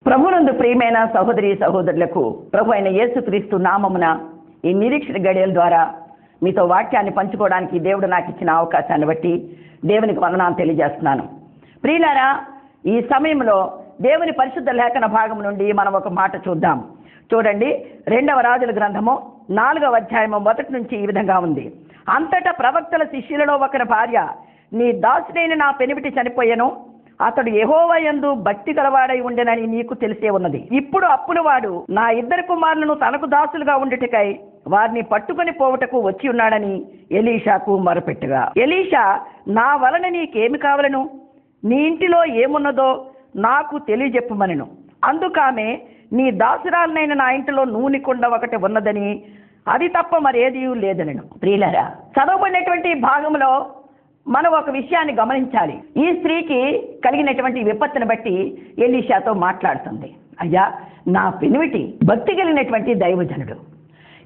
ప్రభునందు ప్రియమైన సహోదరి సహోదరులకు ప్రభు అయిన యేసుక్రీస్తు నామమున ఈ నిరీక్షణ గడియల ద్వారా మీతో వాక్యాన్ని పంచుకోవడానికి దేవుడు నాకు ఇచ్చిన అవకాశాన్ని బట్టి దేవునికి వందనాలు తెలియజేస్తున్నాను. ప్రియులారా, ఈ సమయంలో దేవుని పరిశుద్ధ లేఖన భాగం నుండి మనం ఒక మాట చూద్దాం. చూడండి, 2వ రాజుల గ్రంథము 4వ అధ్యాయము 1 నుంచి ఈ విధంగా ఉంది. అంతటా ప్రవక్తల శిష్యులలో ఒకరి భార్య, నీ దాసుడైన నా పెనిమిటి చనిపోయెను, అతడు యెహోవా యందు భక్తి గలవాడై ఉండెనని నీకు తెలిసే ఉన్నది. ఇప్పుడు అప్పులవాడు నా 2 కుమారులను తనకు దాసులుగా ఉండుటకై వారిని పట్టుకొని పోవుటకు వచ్చి ఉన్నాడని ఎలీషాకు మొరపెట్టుగా, ఎలీషా, నా వలన నీకేమి కావలను, నీ ఇంటిలో ఏమున్నదో నాకు తెలియజెప్పమనెను. అందుకామె, నీ దాసురాలనైన నా ఇంటిలో నూనె కుండ ఒకటి ఉన్నదని, అది తప్ప మరేదీ లేదనెను. ప్రియులారా, చదవబడినటువంటి భాగంలో మనం ఒక విషయాన్ని గమనించాలి. ఈ స్త్రీకి కలిగినటువంటి విపత్తును బట్టి ఎలీషాతో మాట్లాడుతుంది. అయ్యా, నా పెనిమిటి భక్తి కలిగినటువంటి దైవజనుడు,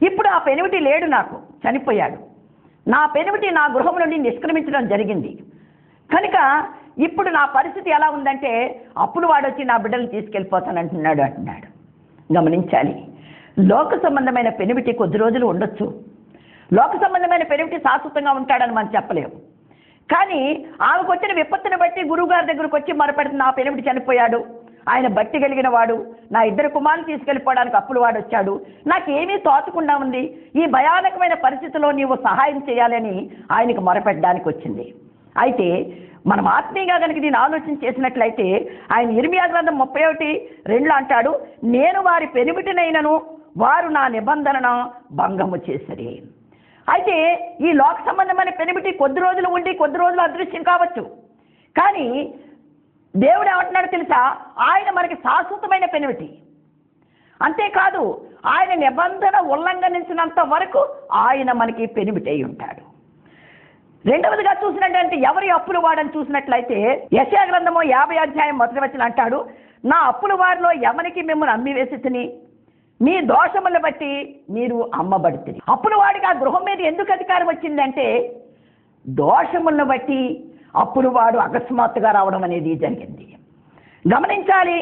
ఇప్పుడు ఆ పెనిమిటి లేడు, నాకు చనిపోయాడు. నా పెనిమిటి నా గృహం నుండి నిష్క్రమించడం జరిగింది కనుక ఇప్పుడు నా పరిస్థితి ఎలా ఉందంటే అప్పుడు వాడు వచ్చి నా బిడ్డలు తీసుకెళ్ళిపోతానంటున్నాడు అంటున్నాడు. గమనించాలి, లోక సంబంధమైన పెనిమిటి కొద్ది రోజులు ఉండొచ్చు, లోక సంబంధమైన పెనిమిటి శాశ్వతంగా ఉంటాడని మనం చెప్పలేము. కానీ ఆమెకు వచ్చిన విపత్తుని బట్టి గురువుగారి దగ్గరకు వచ్చి మొరపెడుతుంది, నా పెనిమిటి చనిపోయాడు, ఆయన భక్తి కలిగిన వాడు, నా 2 కుమారులు తీసుకెళ్ళిపోవడానికి అప్పులు వాడు వచ్చాడు, నాకేమీ తోచకుండా ఉంది, ఈ భయానకమైన పరిస్థితిలో నీవు సహాయం చేయాలని ఆయనకు మొరపెట్టడానికి వచ్చింది. అయితే మనం ఆత్మీయంగా కనుక దీన్ని ఆలోచన చేసినట్లయితే ఆయన ఇర్మియా గ్రంథం 31:2 అంటాడు, నేను వారి పెనిమిటినైనను వారు నా నిబంధనను భంగము చేసిరి. అయితే ఈ లోక సంబంధమైన పెనిమిటి కొద్ది రోజులు ఉండి కొద్ది రోజులు అదృశ్యం కావచ్చు, కానీ దేవుడు ఏమంటున్నాడు తెలుసా, ఆయన మనకి శాశ్వతమైన పెనిమిటి. అంతేకాదు ఆయన నిబంధన ఉల్లంఘనించినంత వరకు ఆయన మనకి పెనిమిటి అయి ఉంటాడు. రెండవదిగా చూసినట్లయితే ఎవరి అప్పులు వాడని చూసినట్లయితే యెషయా గ్రంథము 50:1 అంటాడు, నా అప్పుల వారిలో ఎవరికి మిమ్మల్ని అమ్మివేసి తిని మీ దోషములను బట్టి మీరు అమ్మబడుతుంది. అప్పుల వాడికి ఆ గృహం మీద ఎందుకు అధికారం వచ్చిందంటే దోషములను బట్టి అప్పులు వాడు అకస్మాత్తుగా రావడం అనేది జరిగింది. గమనించాలి,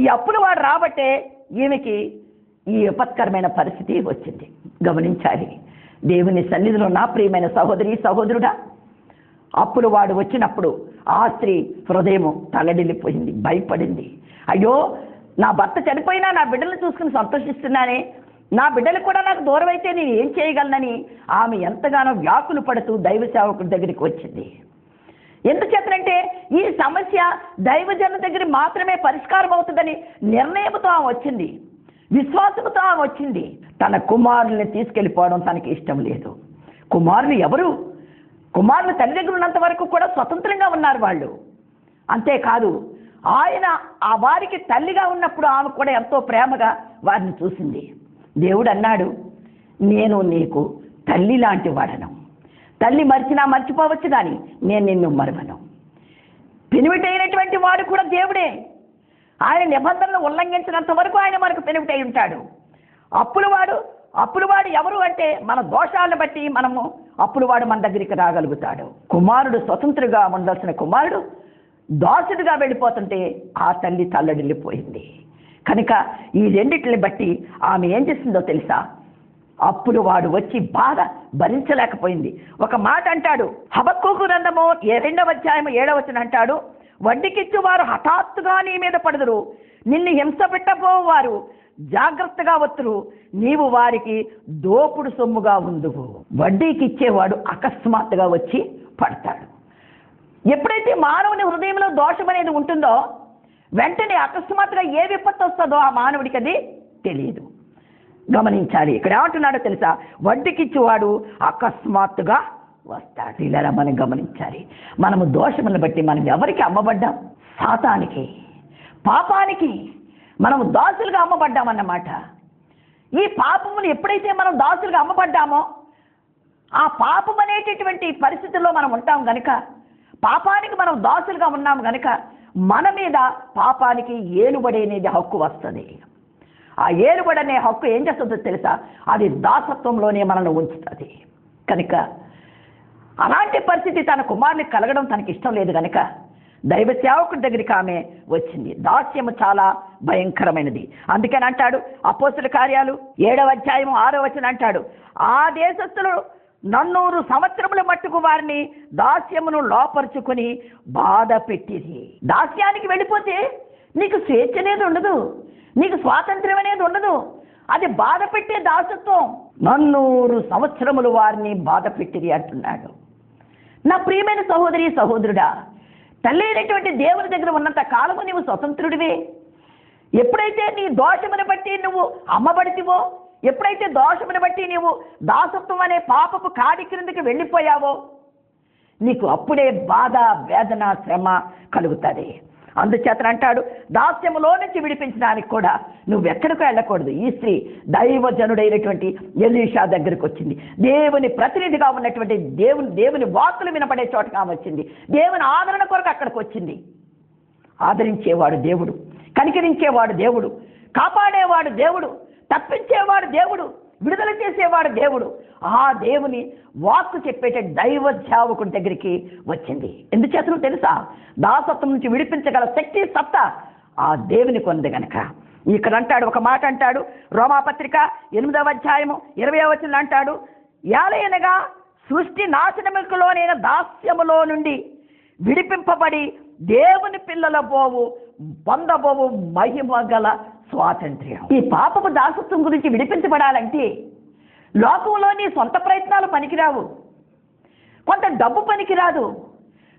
ఈ అప్పులు వాడు రాబట్టే ఈమెకి ఈ విపత్కరమైన పరిస్థితి వచ్చింది. గమనించాలి, దేవుని సన్నిధిలో నా ప్రియమైన సహోదరి సహోదరుడా, అప్పులు వాడు వచ్చినప్పుడు ఆ స్త్రీ హృదయము తల్లడిల్లిపోయింది, భయపడింది. అయ్యో, నా భర్త చనిపోయినా నా బిడ్డలను చూసుకుని సంతోషిస్తున్నానే, నా బిడ్డలు కూడా నాకు దూరం అయితే నేను ఏం చేయగలనని ఆమె ఎంతగానో వ్యాకులు పడుతూ దైవ సేవకుడి దగ్గరికి వచ్చింది. ఎందుచేతనంటే ఈ సమస్య దైవజన దగ్గర మాత్రమే పరిష్కారం అవుతుందని నిర్ణయంతో ఆమె వచ్చింది, విశ్వాసంతో ఆమె వచ్చింది. తన కుమారుల్ని తీసుకెళ్ళిపోవడం తనకి ఇష్టం లేదు. కుమారులు ఎవరు? కుమారులు తల్లి దగ్గర ఉన్నంత వరకు కూడా స్వతంత్రంగా ఉన్నారు వాళ్ళు. అంతేకాదు ఆయన ఆ వారికి తల్లిగా ఉన్నప్పుడు ఆమె కూడా ఎంతో ప్రేమగా వారిని చూసింది. దేవుడు అన్నాడు, నేను నీకు తల్లి లాంటి వాడను. తల్లి మర్చినా మర్చిపోవచ్చు కానీ నేను నిన్ను మరవను. పెనిమిటైనటువంటి వాడు కూడా దేవుడే. ఆయన నిబంధనలు ఉల్లంఘించినంత వరకు ఆయన మనకు పెనిమిటై ఉంటాడు. అప్పులవాడు ఎవరు అంటే మన దోషాలను బట్టి మనము అప్పులవాడు మన దగ్గరికి రాగలుగుతాడు. కుమారుడు స్వతంత్రుగా ఉండాల్సిన కుమారుడు దాసుడిగా వెళ్ళిపోతుంటే ఆ తల్లి తల్లడిల్లిపోయింది. కనుక ఈ రెండిటిని బట్టి ఆమె ఏం చేసిందో తెలుసా? అప్పుడు వాడు వచ్చి బాధ భరించలేకపోయింది. ఒక మాట అంటాడు, హబక్కూకు గ్రంథము 2వ అధ్యాయం 7వ వచనం అంటాడు, వడ్డీకిచ్చు వారు హఠాత్తుగా నీ మీద పడుదురు, నిన్ను హింస పెట్టబోవారు జాగ్రత్తగా వత్తురు, నీవు వారికి దోపుడు సొమ్ముగా ఉందువు. వడ్డీకి ఇచ్చేవాడు అకస్మాత్తుగా వచ్చి పడతాడు. ఎప్పుడైతే మానవుని హృదయంలో దోషం అనేది ఉంటుందో వెంటనే అకస్మాత్తుగా ఏ విపత్తు వస్తుందో ఆ మానవుడికి అది తెలియదు. గమనించాలి. ఇక్కడ ఏమంటున్నాడో తెలుసా? వడ్డీకిచ్చేవాడు అకస్మాత్తుగా వస్తాడు. ఇలా మనం గమనించాలి. మనము దోషములను బట్టి మనం ఎవరికి అమ్మబడ్డాం? సాతానికి, పాపానికి మనము దాసులుగా అమ్మబడ్డామన్నమాట. ఈ పాపములు ఎప్పుడైతే మనం దాసులుగా అమ్మబడ్డామో ఆ పాపం అనేటటువంటి పరిస్థితుల్లో మనం ఉంటాం గనుక, పాపానికి మనం దాసులుగా ఉన్నాము గనుక మన మీద పాపానికి ఏలుబడి అనేది హక్కు వస్తుంది. ఆ ఏలుబడి అనే హక్కు ఏం చేస్తుందో తెలుసా? అది దాసత్వంలోనే మనల్ని ఉంచుతుంది. కనుక అలాంటి పరిస్థితి తన కుమారునికి కలగడం తనకి ఇష్టం లేదు కనుక దైవ సేవకుడి దగ్గరికి ఆమె వచ్చింది. దాస్యము చాలా భయంకరమైనది. అందుకని అంటాడు అపోస్తుల కార్యాలు 7వ అధ్యాయం 6వ వచనం అంటాడు, ఆ దేశస్థులు 400 సంవత్సరముల మట్టుకు వారిని దాస్యమును లోపరుచుకొని బాధ పెట్టిరి. దాస్యానికి వెళ్ళిపోతే నీకు స్వేచ్ఛ అనేది ఉండదు, నీకు స్వాతంత్ర్యం అనేది ఉండదు. అది బాధ పెట్టే దాసత్వం. 400 సంవత్సరములు వారిని బాధ పెట్టిరి అంటున్నాడు. నా ప్రియమైన సహోదరి సహోదరుడా, తల్లి అయినటువంటి దేవుని దగ్గర ఉన్నంత కాలము నీవు స్వతంత్రుడివే. ఎప్పుడైతే నీ దోషమును బట్టి నువ్వు అమ్మబడితివో, ఎప్పుడైతే దోషమును బట్టి నీవు దాసత్వం అనే పాపపు కాడి క్రిందకి వెళ్ళిపోయావో నీకు అప్పుడే బాధ, వేదన, శ్రమ కలుగుతుంది. అందుచేత అంటాడు, దాస్యములో నుంచి విడిపించడానికి కూడా నువ్వెక్కడికో వెళ్ళకూడదు. ఈ స్త్రీ దైవజనుడైనటువంటి ఎలీషా దగ్గరికి వచ్చింది. దేవుని ప్రతినిధిగా ఉన్నటువంటి దేవుని వాక్కులు వినపడే చోటగా వచ్చింది. దేవుని ఆదరణ కొరకు అక్కడికి వచ్చింది. ఆదరించేవాడు దేవుడు, కనికరించేవాడు దేవుడు, కాపాడేవాడు దేవుడు, తప్పించేవాడు దేవుడు, విడుదల చేసేవాడు దేవుడు. ఆ దేవుని వాక్కు చెప్పేట దైవ సేవకుడి దగ్గరికి వచ్చింది. ఎందుచేతనో తెలుసా? దాసత్వం నుంచి విడిపించగల శక్తి, సత్తా ఆ దేవుని కొంది గనక. ఇక్కడ అంటాడు, ఒక మాట అంటాడు, రోమాపత్రిక 8వ అధ్యాయము 20వ వచనం అంటాడు, యాలయనగా సృష్టి నాశనములోనైన దాస్యములో నుండి విడిపింపబడి దేవుని పిల్లల పొందబోవు మహిమ గల స్వాతంత్ర్యం. ఈ పాపపు దాసత్వం గురించి విడిపించబడాలంటే లోకంలో నీ సొంత ప్రయత్నాలు పనికిరావు, కొంత డబ్బు పనికిరాదు,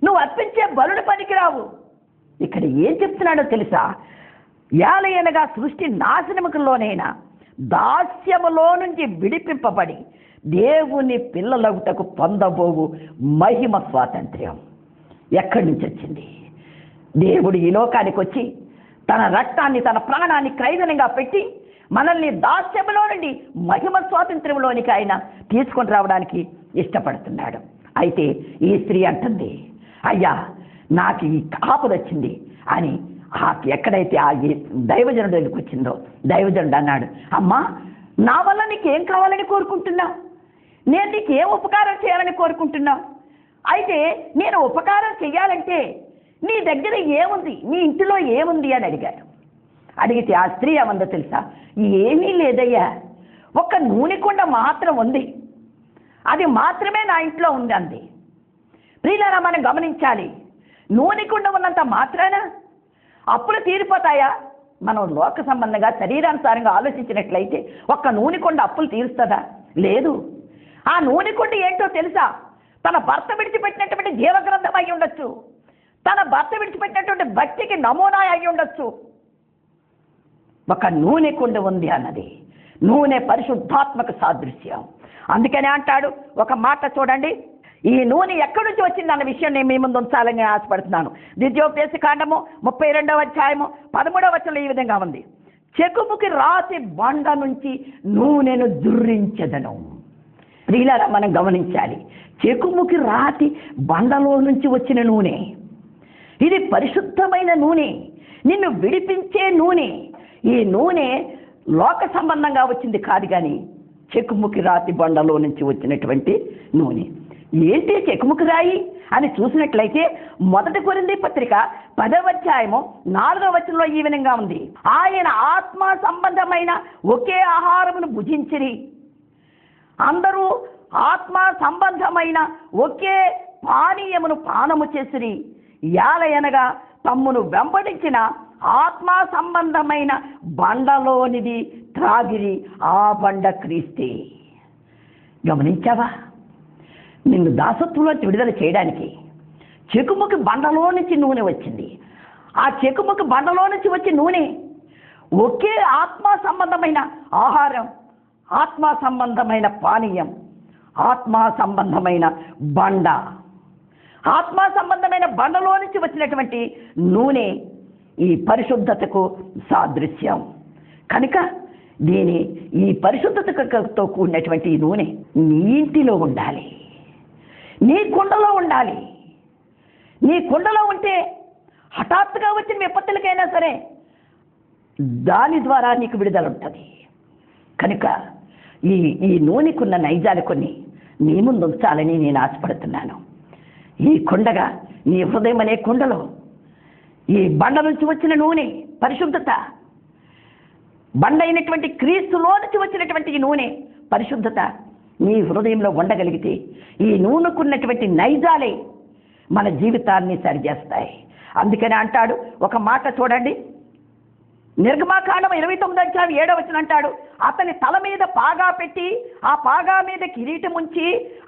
నువ్వు అర్పించే బలుడు పనికిరావు. ఇక్కడ ఏం చెప్తున్నాడో తెలుసా? యాలయనగా సృష్టి నాశనములోనైనా దాస్యములో నుంచి విడిపింపబడి దేవుని పిల్లలగుటకు పొందబోవు మహిమ స్వాతంత్ర్యం ఎక్కడి నుంచి వచ్చింది? దేవుడు ఈ లోకానికి వచ్చి తన రక్తాన్ని, తన ప్రాణాన్ని క్రైదనంగా పెట్టి మనల్ని దాస్యములో నుండి మహిమ స్వాతంత్ర్యంలోనికి ఆయన తీసుకొని రావడానికి ఇష్టపడుతున్నాడు. అయితే ఈ స్త్రీ అంటుంది, అయ్యా నాకు ఈ ఆపద వచ్చింది అని. ఎక్కడైతే ఆ దైవజనుడు దగ్గరికి వచ్చిందో దైవజనుడు అన్నాడు, అమ్మా నా వల్ల నీకేం కావాలని కోరుకుంటున్నావు? నేను నీకు ఏం ఉపకారం చేయాలని కోరుకుంటున్నావు? అయితే నేను ఉపకారం చెయ్యాలంటే నీ దగ్గర ఏముంది, నీ ఇంటిలో ఏముంది అని అడిగాడు. అడిగితే ఆ స్త్రీ ఏమందో తెలుసా? ఏమీ లేదయ్యా, ఒక నూనె కుండ మాత్రం ఉంది, అది మాత్రమే నా ఇంట్లో ఉంది అంది. ప్రియులారా, మనం గమనించాలి, నూనె కుండ ఉన్నంత మాత్రాన అప్పులు తీరిపోతాయా? మనం లోక సంబంధంగా శరీరానుసారంగా ఆలోచించినట్లయితే ఒక్క నూనె కొండ అప్పులు తీరుస్తుందా? లేదు. ఆ నూనె కొండ ఏంటో తెలుసా? తన భర్త విడిచిపెట్టినటువంటి జీవగ్రంథం అయి ఉండొచ్చు, తన భర్త విడిచిపెట్టినటువంటి భక్తికి నమూనా అయి ఉండొచ్చు. ఒక నూనె కొండ ఉంది అన్నది. నూనె పరిశుద్ధాత్మక సాదృశ్యం. అందుకనే అంటాడు ఒక మాట చూడండి, ఈ నూనె ఎక్కడి నుంచి వచ్చింది అన్న విషయం నేను మీ ముందు ఉంచాలని ఆశపడుతున్నాను. ద్వితీయోపదేశ కాండము 32వ అధ్యాయము 13వ వచనంలో ఈ విధంగా ఉంది, చెకుముకి రాతి బండ నుంచి నూనెను దుర్రించెదను. ప్రియులారా, మనం గమనించాలి, చెకుముకి రాతి బండలో నుంచి వచ్చిన నూనె, ఇది పరిశుద్ధమైన నూనె, నిన్ను విడిపించే నూనె. ఈ నూనె లోక సంబంధంగా వచ్చింది కాదు, కానీ చెకుముకి రాతి బండలో నుంచి వచ్చినటువంటి నూనె. ఏంటి చెకుముకి రాయి అని చూసినట్లయితే 1 కొరింథీ పత్రిక 10వ అధ్యాయము 4వ వచనంలో ఈ విధంగా ఉంది, ఆయన ఆత్మ సంబంధమైన ఒకే ఆహారమును భుజించిరి, అందరూ ఆత్మ సంబంధమైన ఒకే పానీయమును పానము చేసిరి, యాలయనగా తమ్మును వెంబడించిన ఆత్మ సంబంధమైన బండలోనిది త్రాగిరి, ఆ బండ క్రీస్తే. గమనించావా? నిన్ను దాసత్వంలో విడుదల చేయడానికి చెకుముకి బండలో నుంచి నూనె వచ్చింది. ఆ చెకుముకి బండలో నుంచి వచ్చే నూనె ఒకే ఆత్మ సంబంధమైన ఆహారం, ఆత్మ సంబంధమైన పానీయం, ఆత్మ సంబంధమైన బండ, ఆత్మ సంబంధమైన బండలో నుంచి వచ్చినటువంటి నూనె ఈ పరిశుద్ధతకు సాదృశ్యం. కనుక ఈ పరిశుద్ధతతో కూడినటువంటి ఈ నూనె నీ ఇంటిలో ఉండాలి, నీ కుండలో ఉండాలి. నీ కుండలో ఉంటే హఠాత్తుగా వచ్చిన విపత్తులకైనా సరే దాని ద్వారా నీకు విడుదల ఉంటుంది. కనుక ఈ నూనెకున్న నైజాలు కొన్ని నీ ముందు ఉంచాలని నేను ఆశపడుతున్నాను. ఈ కుండగా నీ హృదయం అనే కుండలో ఈ బండ నుంచి వచ్చిన నూనె పరిశుద్ధత, బండ అయినటువంటి క్రీస్తులో నుంచి వచ్చినటువంటి ఈ నూనె పరిశుద్ధత నీ హృదయంలో ఉండగలిగితే ఈ నూనెకున్నటువంటి నైజాలే మన జీవితాన్ని సరిచేస్తాయి. అందుకని అంటాడు ఒక మాట చూడండి, నిర్గమాకాండం 29వ అధ్యాయం 7వ వచనం అంటాడు, అతని తల మీద పాగా పెట్టి ఆ పాగా మీద కిరీటం ఉంచి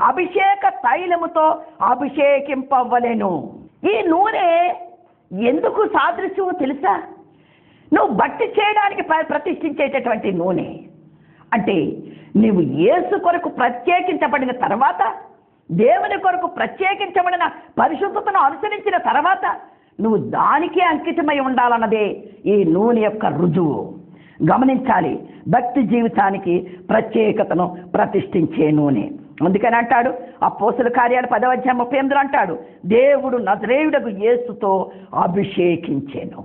అభిషేక తైలముతో అభిషేకింపవలెను. ఈ నూనె ఎందుకు సాదృశ్యమో తెలుసా? నువ్వు భక్తి చేయడానికి ప్రతిష్ఠించేటటువంటి నూనె. అంటే నువ్వు యేసు కొరకు ప్రత్యేకించబడిన తర్వాత, దేవుని కొరకు ప్రత్యేకించబడిన పరిశుద్ధతను అనుసరించిన తర్వాత నువ్వు దానికే అంకితమై ఉండాలన్నదే ఈ నూనె యొక్క రుజువు. గమనించాలి, భక్తి జీవితానికి ప్రత్యేకతను ప్రతిష్ఠించే నూనె. అందుకని అంటాడు అపోస్తలుల కార్యాలు 10వ అధ్యాయం 38 అంటాడు, దేవుడు నజరేయుడగు యేసుతో అభిషేకించెను.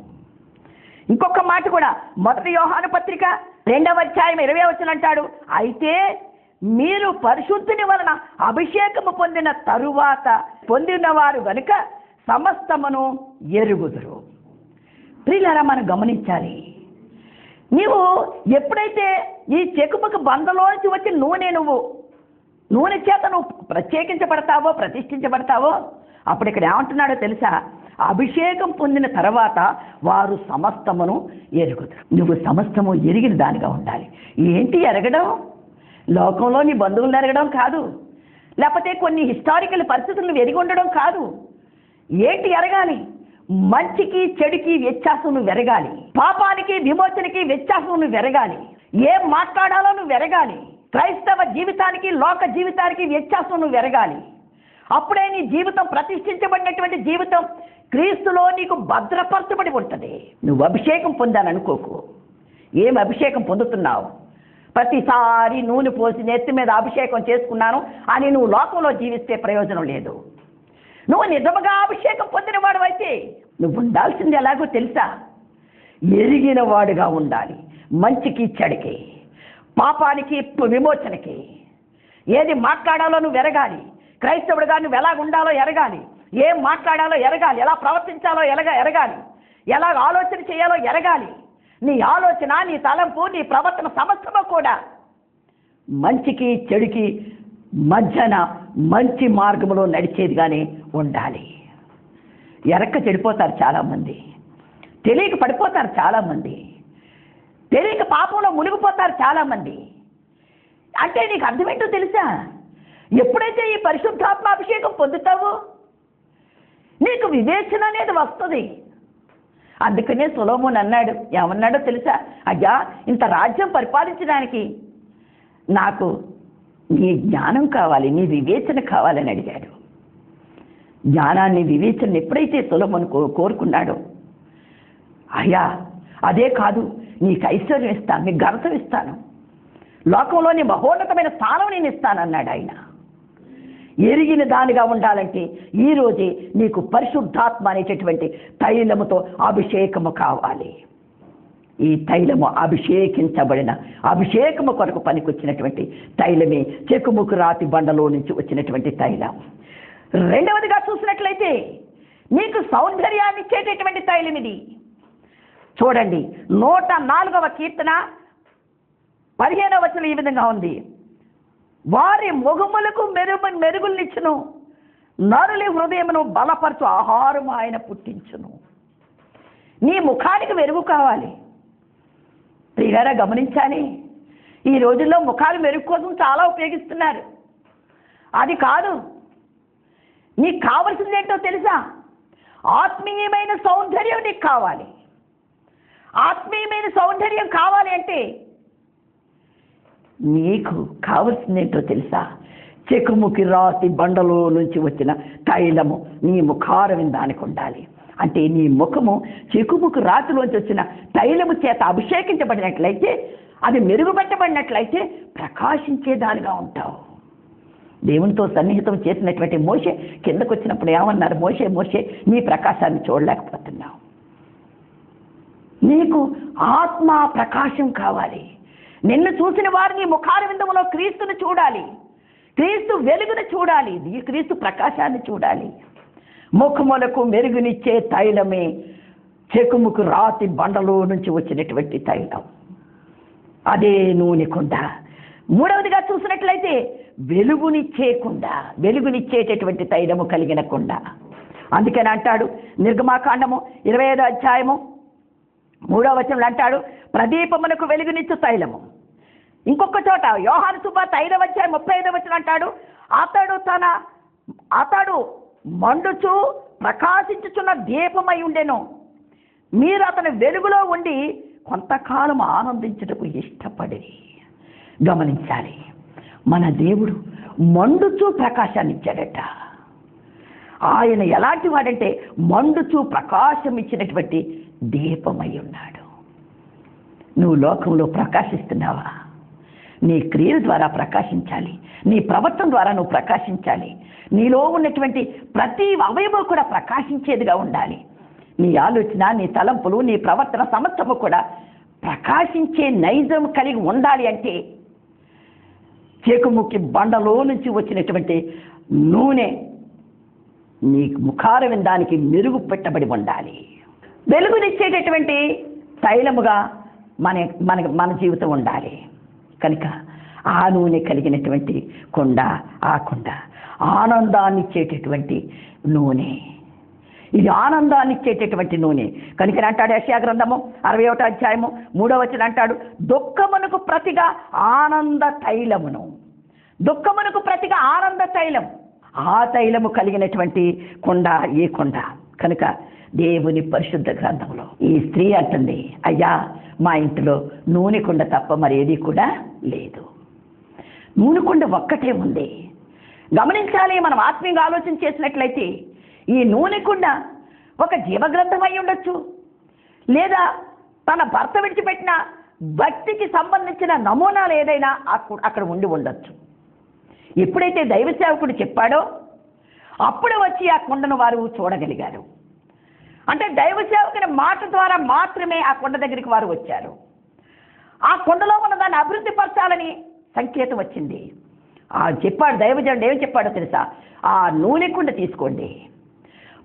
ఇంకొక మాట కూడా 1 యోహాను పత్రిక 2వ అధ్యాయం 20వ వచనం అంటాడు, అయితే మీరు పరిశుద్ధుని వలన అభిషేకము పొందిన తరువాత పొందినవారు గనుక సమస్తమును ఎరుగుదురు. ప్రియులారా, మనం గమనించాలి, నీవు ఎప్పుడైతే ఈ చెకుముకి బండలోంచి వచ్చి నూనె చేత నువ్వు ప్రత్యేకించబడతావో ప్రతిష్ఠించబడతావో అప్పుడు ఇక్కడ ఏమంటున్నాడో తెలుసా? అభిషేకం పొందిన తర్వాత వారు సమస్తమును ఎరుగుదురు. నువ్వు సమస్తము ఎరిగిన దానిగా ఉండాలి. ఏంటి ఎరగడం? లోకంలో నీ బంధువులను ఎరగడం కాదు, లేకపోతే కొన్ని హిస్టారికల్ పరిస్థితులను ఎరిగి ఉండడం కాదు. ఏంటి ఎరగాలి? మంచికి చెడుకి వ్యత్యాసం నువ్వు ఎరగాలి, పాపానికి విమోచనకి వ్యత్యాసం నువ్వు ఎరగాలి, ఏం మాట్లాడాలో నువ్వు ఎరగాలి, క్రైస్తవ జీవితానికి లోక జీవితానికి వ్యత్యాసం నువ్వు ఎరగాలి. అప్పుడే నీ జీవితం ప్రతిష్ఠించబడినటువంటి జీవితం క్రీస్తులో నీకు భద్రపరచబడి ఉంటుంది. నువ్వు అభిషేకం పొందాననుకోకు. ఏం అభిషేకం పొందుతున్నావు? ప్రతిసారి నూనె పోసి నెత్తి మీద అభిషేకం చేసుకున్నాను అని నువ్వు లోకంలో జీవిస్తే ప్రయోజనం లేదు. నువ్వు నిజముగా అభిషేకం పొందిన వాడు అయితే నువ్వు ఉండాల్సింది ఎలాగో తెలుసా? ఎరిగిన వాడుగా ఉండాలి. మంచికి చెడుకి, పాపానికి విమోచనకి ఏది మాట్లాడాలో నువ్వు ఎరగాలి. క్రైస్తవుడిగా నువ్వు ఎలా ఉండాలో ఎరగాలి, ఏం మాట్లాడాలో ఎరగాలి, ఎలా ప్రవర్తించాలో ఎరగాలి, ఎలా ఆలోచన చేయాలో ఎరగాలి. నీ ఆలోచన, నీ తలంపు, నీ ప్రవర్తన సమస్తము కూడా మంచికి చెడుకి మధ్యన మంచి మార్గంలో నడిచేదిగానే ఉండాలి. ఎరక్క చెడిపోతారు చాలామంది, తెలియక పడిపోతారు చాలామంది. తెలియక పాపంలో మునిగిపోతారు చాలామంది. అంటే నీకు అర్థమేంటో తెలుసా? ఎప్పుడైతే ఈ పరిశుద్ధాత్మ అభిషేకం పొందుతావో నీకు వివేచన అనేది వస్తుంది. అందుకనే సొలొమోను అన్నాడు, ఏమన్నాడో తెలుసా? అయ్యా, ఇంత రాజ్యం పరిపాలించడానికి నాకు నీ జ్ఞానం కావాలి, నీ వివేచన కావాలని అడిగాడు. జ్ఞానాన్ని, వివేచనని ఎప్పుడైతే సొలొమోను కోరుకున్నాడో, అయ్యా అదే కాదు, నీకు ఐశ్వర్యం ఇస్తాను, నీకు ఘనత ఇస్తాను, లోకంలోని మహోన్నతమైన స్థానం నేను ఇస్తానన్నాడు ఆయన. ఎరిగిన దానిగా ఉండాలంటే ఈరోజే నీకు పరిశుద్ధాత్మ అనేటటువంటి తైలముతో అభిషేకము కావాలి. ఈ తైలము అభిషేకించబడిన, అభిషేకము కొరకు పనికొచ్చినటువంటి తైలమే చెకుముకు రాతి బండలో నుంచి వచ్చినటువంటి తైలం. రెండవదిగా చూసినట్లయితే నీకు సౌందర్యాన్ని ఇచ్చేటటువంటి తైలం ఇది. చూడండి, 104వ కీర్తన 15వ వచనం ఈ విధంగా ఉంది, వారి మొగములకు మెరుగుల్నిచ్చును, నరులి హృదయమును బలపరచు ఆహారము ఆయన పుట్టించును. నీ ముఖానికి మెరుగు కావాలి. ప్రియులారా గమనించాలి, ఈ రోజుల్లో ముఖాలు మెరుగు కోసం చాలా ఉపయోగిస్తున్నారు. అది కాదు, నీకు కావలసింది ఏంటో తెలుసా? ఆత్మీయమైన సౌందర్యం నీకు కావాలి. ఆత్మీయమైన సౌందర్యం కావాలి అంటే నీకు కావలసిందేంటో తెలుసా? చెకుముకి రాతి బండలో నుంచి వచ్చిన తైలము నీ ముఖారవిందానికి ఉండాలి. అంటే నీ ముఖము చెకుముకు రాతిలోంచి వచ్చిన తైలము చేత అభిషేకించబడినట్లయితే, అది మెరుగుపెట్టబడినట్లయితే ప్రకాశించేదానిగా ఉంటావు. దేవునితో సన్నిహితం చేసినటువంటి మోషే కిందకు వచ్చినప్పుడు ఏమన్నారు? మోషే మోషే, నీ ప్రకాశాన్ని చూడలేకపోతున్నావు. నీకు ఆత్మ ప్రకాశం కావాలి. నిన్ను చూసిన వారు నీ ముఖార విందములో క్రీస్తుని చూడాలి, క్రీస్తు వెలుగును చూడాలి, క్రీస్తు ప్రకాశాన్ని చూడాలి. ముఖములకు మెరుగునిచ్చే తైలమే చెకుముకు రాతి బండలో నుంచి వచ్చినటువంటి తైలం, అదే నూనె కుండ. మూడవదిగా చూసినట్లయితే వెలుగునిచ్చే కుండ, వెలుగునిచ్చేటటువంటి తైలము కలిగిన కుండ. అందుకని అంటాడు నిర్గమాకాండము 25వ అధ్యాయము 3వ వచనంలో అంటాడు, ప్రదీపమునకు వెలుగునిచ్చు తైలము. ఇంకొక చోట యోహాను సువార్త 5వ అధ్యాయం 35వ వచనం అంటాడు, అతడు మండుచు ప్రకాశించుచున్న దీపమై ఉండెను, మీరు అతని వెలుగులో ఉండి కొంతకాలం ఆనందించుటకు ఇష్టపడి. గమనించాలి, మన దేవుడు మండుచు ప్రకాశాన్ని ఇచ్చాడట. ఆయన ఎలాంటి వాడంటే మండుచు ప్రకాశం ఇచ్చినటువంటి దీపమై ఉన్నాడు. నువ్వు లోకంలో ప్రకాశిస్తున్నావా? నీ క్రియల ద్వారా ప్రకాశించాలి, నీ ప్రవర్తన ద్వారా నువ్వు ప్రకాశించాలి. నీలో ఉన్నటువంటి ప్రతి అవయవం కూడా ప్రకాశించేదిగా ఉండాలి. నీ ఆలోచన, నీ తలంపులు, నీ ప్రవర్తన సమస్తము కూడా ప్రకాశించే నైజం కలిగి ఉండాలి. అంటే చెకుముకి బండలో నుంచి వచ్చినటువంటి నూనె నీ ముఖార విందానికి మెరుగు పెట్టబడి ఉండాలి. వెలుగునిచ్చేటటువంటి తైలముగా మన జీవితం ఉండాలి. కనుక ఆ నూనె కలిగినటువంటి కుండ, ఆ కుండ ఆనందాన్ని ఇచ్చేటటువంటి నూనె. ఇది ఆనందాన్ని ఇచ్చేటటువంటి నూనె. కనుక అంటాడు యెషయా గ్రంథము 61వ అధ్యాయము 3వ వచనం అంటాడు, దుఃఖమునకు ప్రతిగా ఆనంద తైలమును. దుఃఖమునకు ప్రతిగా ఆనంద తైలం, ఆ తైలము కలిగినటువంటి కుండ ఈ కుండ. కనుక దేవుని పరిశుద్ధ గ్రంథంలో ఈ స్త్రీ అంటుంది, అయ్యా మా ఇంట్లో నూనె కుండ తప్ప మరేది కూడా లేదు. నూనె కుండ ఒక్కటే ఉంది. గమనించాలి, మనం ఆత్మీయంగా ఆలోచన చేసినట్లయితే ఈ నూనె కుండ ఒక జీవగ్రంథం అయి ఉండొచ్చు, లేదా తన భర్త విడిచిపెట్టిన భక్తికి సంబంధించిన నమూనాలు ఏదైనా అక్కడ ఉండి ఉండొచ్చు. ఎప్పుడైతే దైవ సేవకుడు చెప్పాడో అప్పుడు వచ్చి ఆ కుండను వారు చూడగలిగారు. అంటే దైవ సేవకుని మాట ద్వారా మాత్రమే ఆ కుండ దగ్గరికి వారు వచ్చారు. ఆ కుండలో ఉన్న దాన్ని అభివృద్ధి పరచాలని సంకేతం వచ్చింది. చెప్పాడు దైవజనుడు, ఏం చెప్పాడో తెలుసా? ఆ నూనె కుండ తీసుకోండి,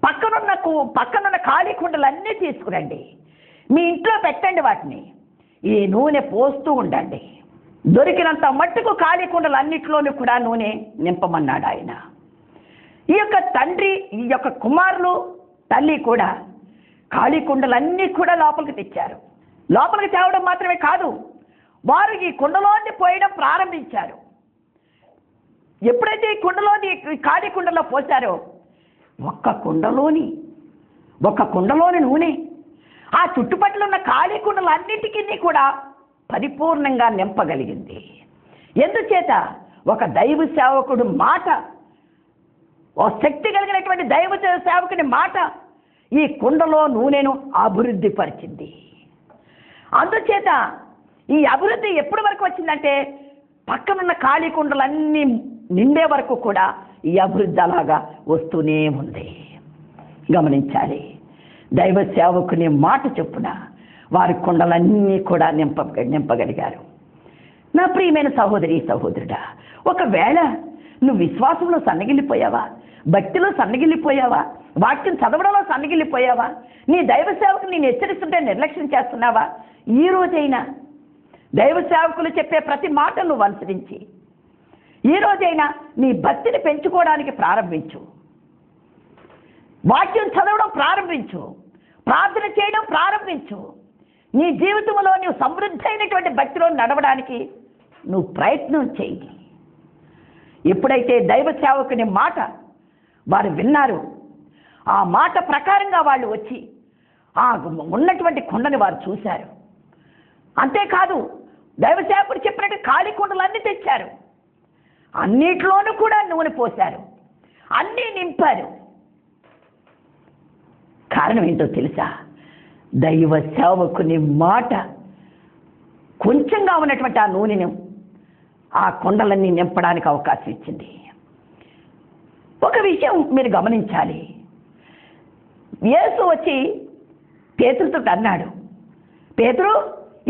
పక్కనున్న ఖాళీ కుండలన్నీ తీసుకురండి, మీ ఇంట్లో పెట్టండి, వాటిని ఈ నూనె పోస్తూ ఉండండి. దొరికినంత మట్టుకు ఖాళీ కుండలన్నిటిలోనూ కూడా నూనె నింపమన్నాడు ఆయన. ఈ యొక్క తండ్రి, ఈ యొక్క కుమారులు, తల్లి కూడా ఖాళీ కుండలన్నీ కూడా లోపలికి తెచ్చారు. లోపలికి తేవడం మాత్రమే కాదు, వారు ఈ కుండలోని పోయడం ప్రారంభించారు. ఎప్పుడైతే ఈ కుండలోని ఖాళీ కుండలో పోశారో ఒక్క కుండలోని నూనె ఆ చుట్టుపక్కల ఉన్న ఖాళీ కుండలన్నిటికీ కూడా పరిపూర్ణంగా నింపగలిగింది. ఎందుచేత ఒక దైవ సేవకుడు మాట, ఓ శక్తి కలిగినటువంటి దైవ సేవకుని మాట ఈ కుండలో నూనెను అభివృద్ధి పరిచింది. అందుచేత ఈ అభివృద్ధి ఎప్పటి వరకు వచ్చిందంటే పక్కనున్న ఖాళీ కుండలన్నీ నిండే వరకు కూడా ఈ అభివృద్ధి అలాగా వస్తూనే ఉంది. గమనించాలి, దైవ సేవకుని మాట చొప్పున వారి కుండలన్నీ కూడా నింపగలిగారు. నా ప్రియమైన సహోదరి సహోదరుడా, ఒకవేళ నువ్వు విశ్వాసంలో సన్నగిల్లిపోయావా, భక్తిలో సన్నగిల్లిపోయావా, వాక్యం చదవడంలో సన్నగిల్లిపోయావా, నీ దైవ సేవకుని నేను హెచ్చరిస్తుంటే నిర్లక్ష్యం చేస్తున్నావా, ఈ రోజైనా దైవ సేవకులు చెప్పే ప్రతి మాట నువ్వు అనుసరించి ఈ రోజైనా నీ భక్తిని పెంచుకోవడానికి ప్రారంభించు. వాక్యం చదవడం ప్రారంభించు, ప్రార్థన చేయడం ప్రారంభించు. నీ జీవితంలో నువ్వు సమృద్ధి అయినటువంటి భక్తిలో నడవడానికి నువ్వు ప్రయత్నం చేయి. ఎప్పుడైతే దైవ సేవకుని మాట వారు విన్నారు, ఆ మాట ప్రకారంగా వాళ్ళు వచ్చి ఆ ఉన్నటువంటి కుండని వారు చూశారు. అంతేకాదు, దైవ సేవకుడు చెప్పినట్టు ఖాళీ కుండలన్నీ తెచ్చారు, అన్నిట్లోనూ కూడా నూనె పోశారు, అన్నీ నింపారు. కారణం ఏంటో తెలుసా? దైవ సేవకుని మాట కొంచెంగా ఉన్నటువంటి ఆ నూనెను ఆ కొండలన్నీ నింపడానికి అవకాశం ఇచ్చింది. ఒక విషయం మీరు గమనించాలి, యేసు వచ్చి పేతురుతో అన్నాడు, పేతురు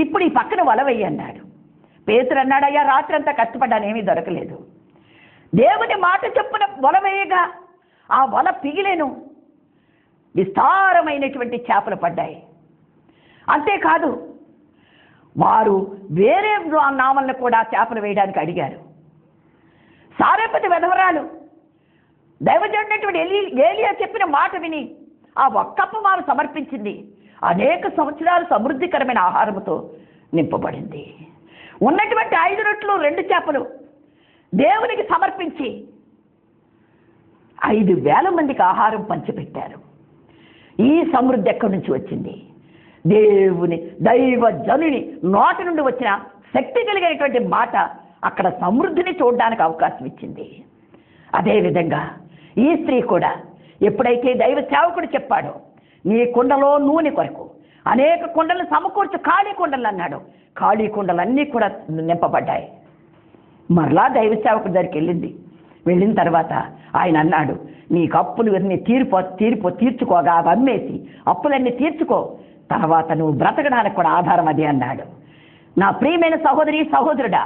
ఇప్పుడు ఈ పక్కన వల వెయ్యి అన్నాడు. పేతురు అన్నాడు, అయ్యా రాత్రి అంతా కష్టపడ్డాను, ఏమీ దొరకలేదు. దేవుని మాట చొప్పున వల వేయగా ఆ వల పిగిలేను, విస్తారమైనటువంటి చేపలు పడ్డాయి. అంతేకాదు, వారు వేరే నామలను కూడా చేపలు వేయడానికి అడిగారు. సారేపతి విధవరాలు దైవజనుడైనటువంటి ఏలియా చెప్పిన మాట విని ఆ ఒక్కప్ప వారు సమర్పించింది, అనేక సంవత్సరాలు సమృద్ధికరమైన ఆహారంతో నింపబడింది. ఉన్నటువంటి 5 రొట్టెలు 2 చేపలు దేవునికి సమర్పించి 5,000 మందికి ఆహారం పంచిపెట్టారు. ఈ సమృద్ధి ఎక్కడి నుంచి వచ్చింది? దేవుని దైవ జనుని నోటి నుండి వచ్చిన శక్తి కలిగినటువంటి మాట అక్కడ సమృద్ధిని చూడడానికి అవకాశం ఇచ్చింది. అదేవిధంగా ఈ స్త్రీ కూడా ఎప్పుడైతే దైవ సేవకుడు చెప్పాడో, నీ కుండలో నూనె కొరకు అనేక కుండలను సమకూర్చు, ఖాళీ కుండలు అన్నాడు, ఖాళీ కుండలన్నీ కూడా నింపబడ్డాయి. మరలా దైవ సేవకుడి దగ్గరికి వెళ్ళిన తర్వాత ఆయన అన్నాడు, నీకు అప్పులు అన్నీ తీర్చుకోగా అవి అమ్మేసి అప్పులన్నీ తీర్చుకో, తర్వాత నువ్వు బ్రతకడానికి కూడా ఆధారం అదే అన్నాడు. నా ప్రియమైన సహోదరి సహోదరుడా,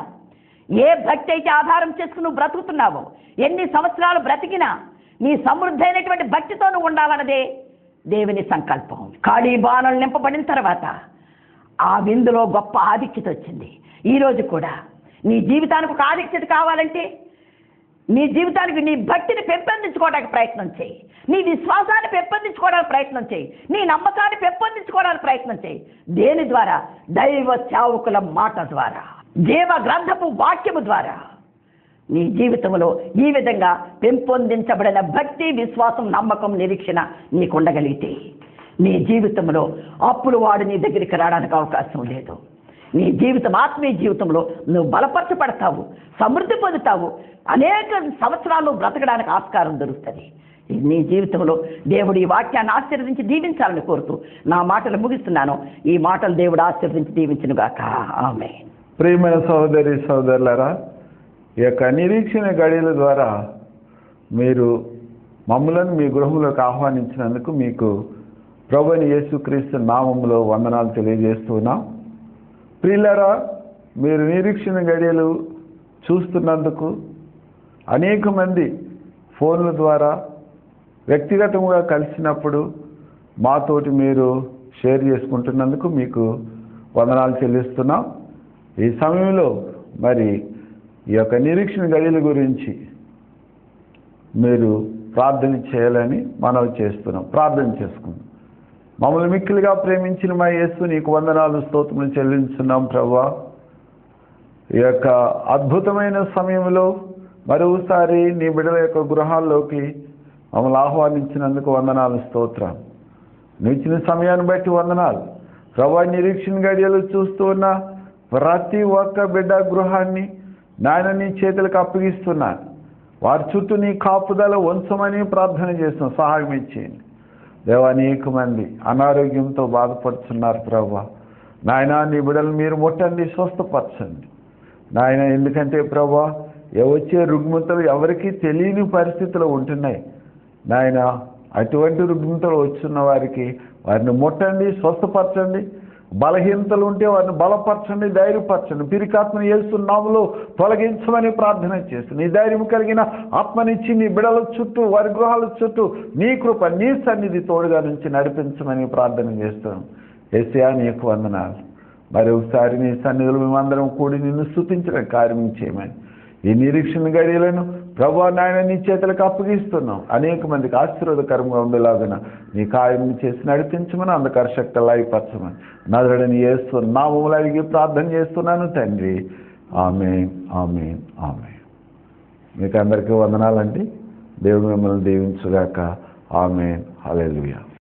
ఏ భక్తి అయితే ఆధారం చేసుకుని నువ్వు బ్రతుకుతున్నావో, ఎన్ని సంవత్సరాలు బ్రతికినా నీ సమృద్ధి అయినటువంటి భక్తితో నువ్వు ఉండాలన్నదే దేవుని సంకల్పం. ఖాళీ బాణలు నింపబడిన తర్వాత ఆ విందులో గొప్ప ఆధిక్యత వచ్చింది. ఈరోజు కూడా నీ జీవితానికి ఒక ఆధిక్యత కావాలంటే, నీ జీవితానికి నీ భక్తిని పెంపొందించుకోవడానికి ప్రయత్నం చేయి, నీ విశ్వాసాన్ని పెంపొందించుకోవడానికి ప్రయత్నం చేయి, నీ నమ్మకాన్ని పెంపొందించుకోవడానికి ప్రయత్నం చేయి. దేని ద్వారా? దైవ సేవకుల మాట ద్వారా, జీవ గ్రంథపు వాక్యము ద్వారా. నీ జీవితంలో ఈ విధంగా పెంపొందించబడిన భక్తి, విశ్వాసం, నమ్మకం, నిరీక్షణ నీకు ఉండగలిగితే నీ జీవితంలో అప్పుడు వాడు నీ దగ్గరికి రావడానికి అవకాశం లేదు. నీ జీవితం, ఆత్మీయ జీవితంలో నువ్వు బలపరచబడతావు, సమృద్ధి పొందుతావు, అనేక సంవత్సరాలు బ్రతకడానికి ఆస్కారం దొరుకుతుంది. నీ జీవితంలో దేవుడు ఈ వాక్యాన్ని ఆశీర్వదించి దీవించాలని కోరుతూ నా మాటలు ముగిస్తున్నాను. ఈ మాటలు దేవుడు ఆశీర్వదించి దీవించునుగాక. ఆమేన్. ప్రియమైన సహోదరి సహోదరులారా, ఈ యొక్క నిరీక్షణ గడియల ద్వారా మీరు మమ్మలను మీ గృహంలోకి ఆహ్వానించినందుకు మీకు ప్రభువైన యేసుక్రీస్తు నామములో వందనాలు తెలియజేస్తున్నాం. ప్రియులారా, మీరు నిరీక్షణ గడియలు చూస్తున్నందుకు, అనేక మంది ఫోన్ల ద్వారా వ్యక్తిగతంగా కలిసినప్పుడు మాతోటి మీరు షేర్ చేసుకుంటున్నందుకు మీకు వందనాలు చెల్లిస్తున్నాం. ఈ సమయంలో మరి ఈ యొక్క నిరీక్షణ గడియల గురించి మీరు ప్రార్థన చేయాలని మనవి చేస్తున్నాం. ప్రార్థన చేసుకుందాం. మమ్మల్ని మిక్కిలిగా ప్రేమించిన మా యేసు నీకు వందనాలు స్తోత్రములు చెల్లించున్నాం ప్రభువా. ఈ యొక్క అద్భుతమైన సమయంలో మరోసారి నీ బిడ్డల యొక్క గృహాల్లోకి మమ్మల్ని ఆహ్వానించినందుకు వందనాలు స్తోత్రం. నువ్వు ఇచ్చిన సమయాన్ని బట్టి వందనాలు ప్రభువా. నిరీక్షణ గడియలు చూస్తూ ఉన్న ప్రతి ఒక్క బిడ్డ గృహాన్ని నాయన నీ చేతులకు అప్పగిస్తున్నాను. వారి చుట్టూ నీ కాపుదల ఉంచమని ప్రార్థన చేస్తున్నాం. సహాయం ఇచ్చేయండి దేవా. అనేక మంది అనారోగ్యంతో బాధపడుతున్నారు ప్రభువా. నాయన నీ బిడ్డలు మీరు ముట్టండి, స్వస్థపరచండి నాయన. ఎందుకంటే ప్రభువా వచ్చే రుగ్మతలు ఎవరికీ తెలియని పరిస్థితులు ఉంటున్నాయి నాయన. అటువంటి రుగ్మతలు వచ్చిన వారికి వారిని ముట్టండి, స్వస్థపరచండి. బలహీనతలు ఉంటే వారిని బలపరచండి, ధైర్యపరచండి. పిరికాత్మని యేసు నామములో తొలగించమని ప్రార్థన చేస్తుంది. నీ ధైర్యం కలిగిన ఆత్మనిచ్చి నీ బిడల చుట్టూ వారి గృహాల చుట్టూ నీ కృప నీ సన్నిధి తోడుగా నుంచి నడిపించమని ప్రార్థన చేస్తున్నాం. యేసయ్యా నీకు వందనాలు. మరి ఒకసారి నీ సన్నిధిలో మేమందరం కూడి నిన్ను స్తుతించడం కార్యం చేయమని ఈ నిరీక్షణ గడియలను ప్రభువా నాయన నీ చేతులకు అప్పగిస్తున్నాం. అనేక మందికి ఆశీర్వాదకరంగా ఉండేలాగా నీ కార్యం చేసి నడిపించమని అంధకార శక్తులు లయపరచమని నజరుడైన యేసు నామములో అడిగి ప్రార్థన చేస్తున్నాను తండ్రి. ఆమేన్, ఆమేన్, ఆమేన్. మీకు అందరికీ వందనాలండి. దేవుడు మిమ్మల్ని దీవించుగాక. ఆమేన్. హల్లెలూయా.